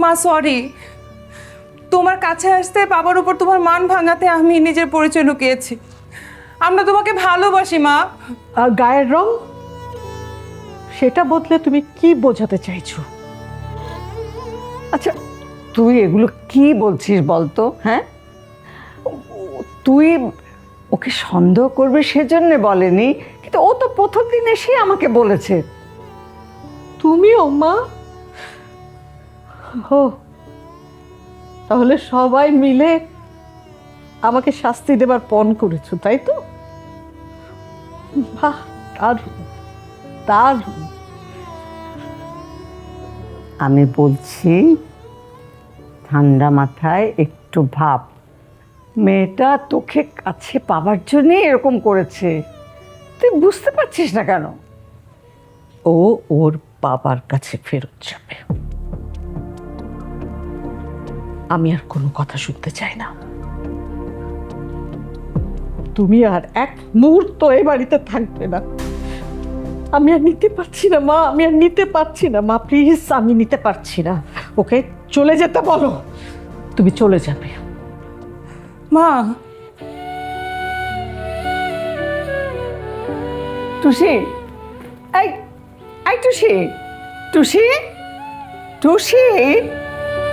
মা সরি, তোমার কাছে আসতে বাবার উপর তোমার মান ভাঙাতে আমি নিজের পরিচয় লুকিয়েছি। আমরা তোমাকে ভালোবাসি মা। আর গায়ের রং সেটা বদলে তুমি কি বোঝাতে চাইছো? আচ্ছা, তুই এগুলো কি বলছিস বলতো? হ্যাঁ, তুই ওকে সন্দেহ করবে সেজন্য বলেনি, কিন্তু ও তো প্রথম দিন এসে আমাকে বলেছে। তুমিও মা? ও, তাহলে সবাই মিলে আমাকে শাস্তি দেবার পণ করেছো, তাই তো? বাহ, দারুণ দারুণ। আমি বলছি, ঠান্ডা মাথায় একটু ভাব। মেয়েটা তোকে কাছে পাবার জন্যই এরকম করেছে, তুই বুঝতে পারছিস না কেন? ও ওর বাবার কাছে ফেরত যাবে। আমি আর কোনো কথা শুনতে চাই না। তুমি আর এক মুহূর্ত এই বাড়িতে থাকবে না। আমি আর নিতে পারছি না মা, আমি আর নিতে পারছি না মা, প্লিজ, আমি নিতে পারছি না। ওকে চলে যেতে বলো। তুমি চলে যাবে। মা, টুসি, এই এই টুসি, টুসি, টুসি।